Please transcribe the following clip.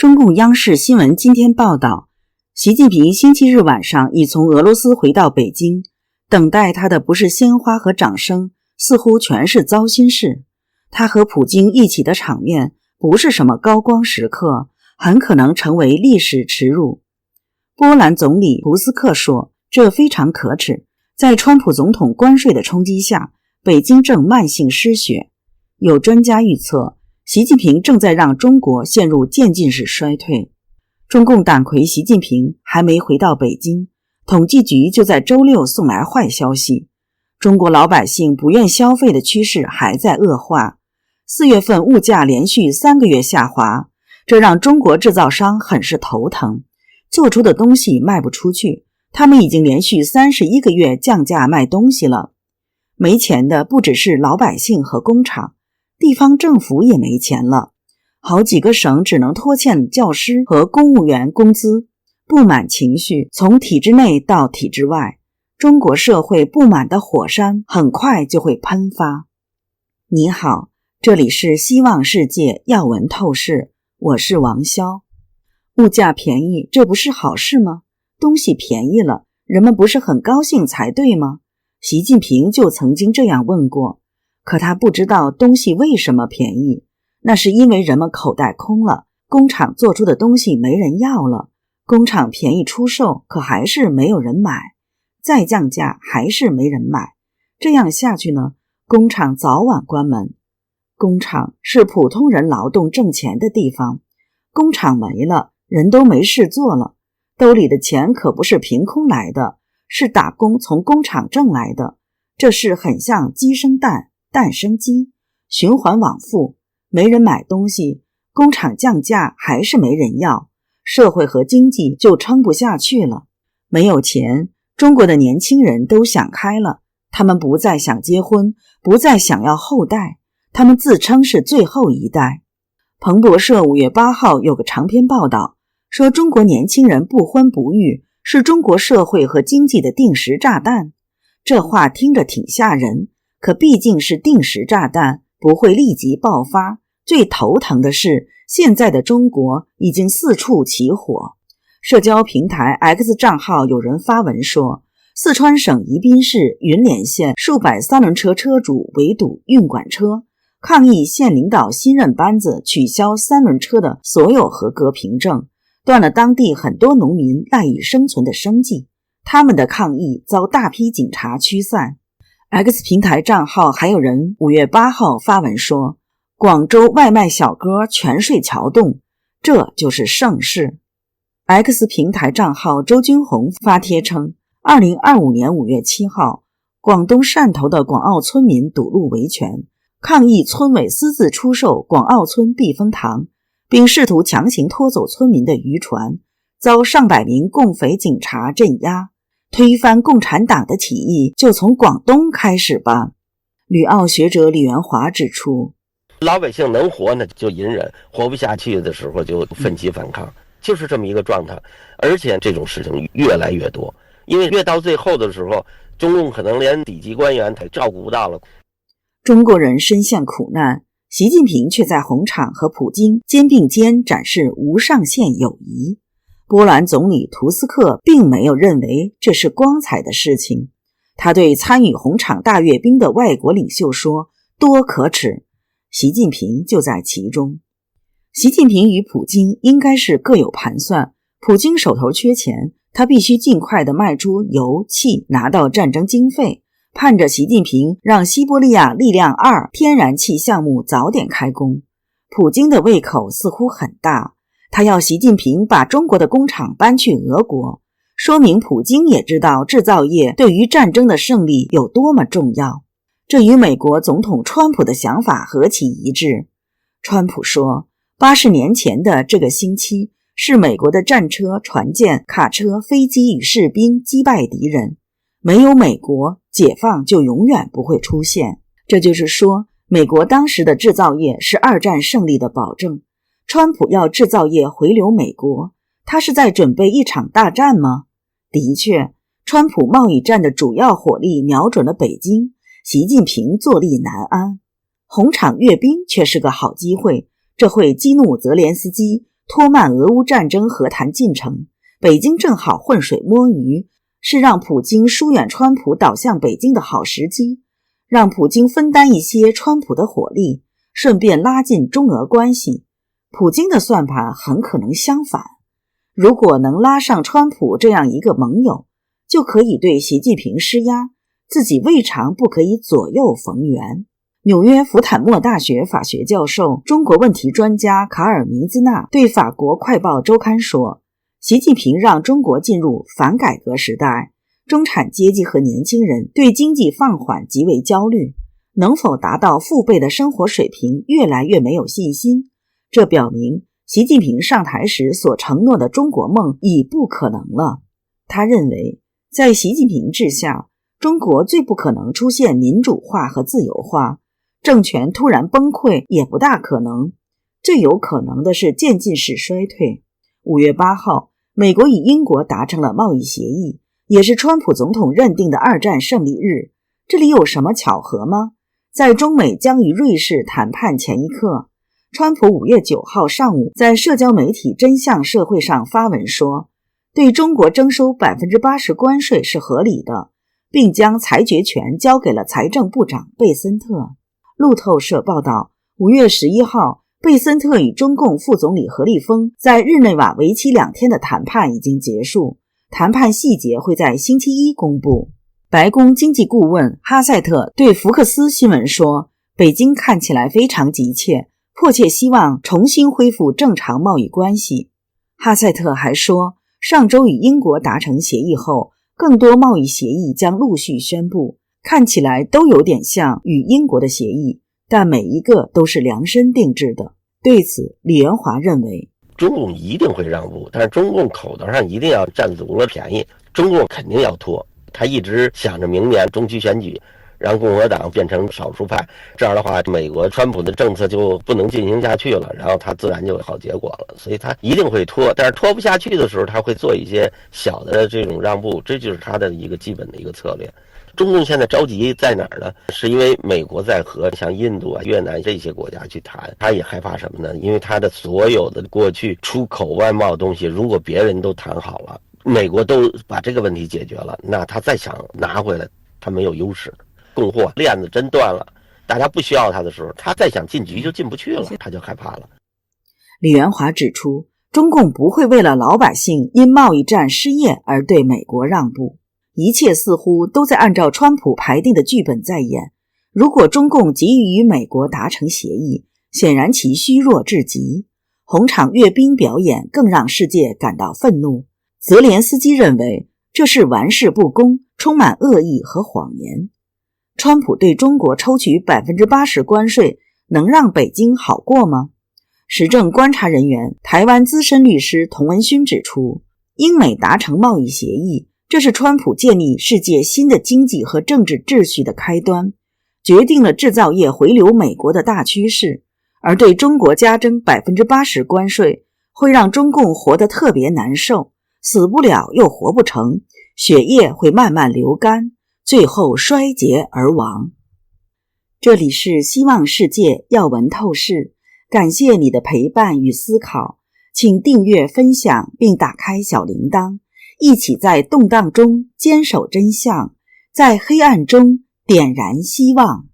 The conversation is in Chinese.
中共央视新闻今天报道，习近平星期日晚上已从俄罗斯回到北京，等待他的不是鲜花和掌声，似乎全是糟心事。他和普京一起的场面不是什么高光时刻，很可能成为历史耻辱。波兰总理图斯克说，这非常可耻。在川普总统关税的冲击下，北京正慢性失血。有专家预测，习近平正在让中国陷入渐进式衰退。中共党魁习近平还没回到北京，统计局就在周六送来坏消息，中国老百姓不愿消费的趋势还在恶化。4月份物价连续3个月下滑，这让中国制造商很是头疼，做出的东西卖不出去，他们已经连续31个月降价卖东西了。没钱的不只是老百姓和工厂，地方政府也没钱了，好几个省只能拖欠教师和公务员工资。不满情绪从体制内到体制外，中国社会不满的火山很快就会喷发。你好，这里是希望世界要闻透视，我是王潇。物价便宜，这不是好事吗？东西便宜了，人们不是很高兴才对吗？习近平就曾经这样问过。可他不知道东西为什么便宜，那是因为人们口袋空了，工厂做出的东西没人要了，工厂便宜出售，可还是没有人买，再降价还是没人买，这样下去呢，工厂早晚关门。工厂是普通人劳动挣钱的地方，工厂没了，人都没事做了，兜里的钱可不是凭空来的，是打工从工厂挣来的，这事很像鸡生蛋，蛋生鸡，循环往复，没人买东西，工厂降价还是没人要，社会和经济就撑不下去了。没有钱，中国的年轻人都想开了，他们不再想结婚，不再想要后代，他们自称是最后一代。彭博社5月8号有个长篇报道，说中国年轻人不婚不育是中国社会和经济的定时炸弹。这话听着挺吓人，可毕竟是定时炸弹，不会立即爆发。最头疼的是，现在的中国已经四处起火。社交平台 X 账号有人发文说，四川省宜宾市云连县数百三轮车车主围堵运管车，抗议县领导新任班子取消三轮车的所有合格凭证，断了当地很多农民赖以生存的生计。他们的抗议遭大批警察驱散。X 平台账号还有人5月8号发文说，广州外卖小哥全睡桥洞，这就是盛世。X 平台账号周军红发帖称，2025年5月7号，广东汕头的广澳村民堵路维权，抗议村委私自出售广澳村避风塘，并试图强行拖走村民的渔船，遭上百名共匪警察镇压。推翻共产党的起义就从广东开始吧。旅澳学者李元华指出，老百姓能活呢就隐忍，活不下去的时候就奋起反抗，就是这么一个状态。而且这种事情越来越多，因为越到最后的时候，中共可能连底级官员他照顾不到了。中国人深陷苦难，习近平却在红场和普京肩并肩展示无上限友谊。波兰总理图斯克并没有认为这是光彩的事情，他对参与红场大阅兵的外国领袖说，多可耻，习近平就在其中。习近平与普京应该是各有盘算，普京手头缺钱，他必须尽快地卖出油气，拿到战争经费，盼着习近平让西伯利亚力量2天然气项目早点开工。普京的胃口似乎很大，他要习近平把中国的工厂搬去俄国，说明普京也知道制造业对于战争的胜利有多么重要。这与美国总统川普的想法何其一致。川普说，80年前的这个星期是美国的战车、船舰、卡车、飞机与士兵击败敌人，没有美国，解放就永远不会出现。这就是说，美国当时的制造业是2战胜利的保证。川普要制造业回流美国，他是在准备一场大战吗？的确，川普贸易战的主要火力瞄准了北京，习近平坐立难安。红场阅兵却是个好机会，这会激怒泽连斯基，拖慢俄乌战争和谈进程，北京正好浑水摸鱼，是让普京疏远川普倒向北京的好时机，让普京分担一些川普的火力，顺便拉近中俄关系。普京的算盘很可能相反，如果能拉上川普这样一个盟友，就可以对习近平施压，自己未尝不可以左右逢源。纽约福坦莫大学法学教授、中国问题专家卡尔明兹纳对法国快报周刊说，习近平让中国进入反改革时代，中产阶级和年轻人对经济放缓极为焦虑，能否达到父辈的生活水平越来越没有信心。这表明习近平上台时所承诺的中国梦已不可能了。他认为，在习近平治下，中国最不可能出现民主化和自由化，政权突然崩溃也不大可能，最有可能的是渐进式衰退。5月8号，美国与英国达成了贸易协议，也是川普总统认定的2战胜利日。这里有什么巧合吗？在中美将与瑞士谈判前一刻，川普5月9号上午在社交媒体真相社会上发文说，对中国征收 80% 关税是合理的，并将裁决权交给了财政部长贝森特。路透社报道，5月11号，贝森特与中共副总理何立峰在日内瓦为期2天的谈判已经结束，谈判细节会在星期一公布。白宫经济顾问哈塞特对福克斯新闻说，北京看起来非常急切，迫切希望重新恢复正常贸易关系。哈塞特还说，上周与英国达成协议后，更多贸易协议将陆续宣布，看起来都有点像与英国的协议，但每一个都是量身定制的。对此，李元华认为，中共一定会让步，但是中共口头上一定要占足了便宜，中共肯定要拖。他一直想着明年中期选举让共和党变成少数派，这样的话美国川普的政策就不能进行下去了，然后他自然就有好结果了。所以他一定会拖，但是拖不下去的时候他会做一些小的这种让步，这就是他的一个基本的一个策略。中共现在着急在哪儿呢？是因为美国在和像印度啊、越南这些国家去谈，他也害怕什么呢？因为他的所有的过去出口外贸的东西，如果别人都谈好了，美国都把这个问题解决了，那他再想拿回来他没有优势，供货链子真断了，大家不需要他的时候，他再想进局就进不去了，他就害怕了。李元华指出，中共不会为了老百姓因贸易战失业而对美国让步，一切似乎都在按照川普排定的剧本在演。如果中共急于与美国达成协议，显然其虚弱至极。红场阅兵表演更让世界感到愤怒。泽连斯基认为这是玩世不恭，充满恶意和谎言。川普对中国抽取 80% 关税，能让北京好过吗？时政观察人员、台湾资深律师童文勋指出，英美达成贸易协议，这是川普建立世界新的经济和政治秩序的开端，决定了制造业回流美国的大趋势。而对中国加征 80% 关税，会让中共活得特别难受，死不了又活不成，血液会慢慢流干，最后衰竭而亡。这里是希望世界要闻透视，感谢你的陪伴与思考，请订阅分享并打开小铃铛，一起在动荡中坚守真相，在黑暗中点燃希望。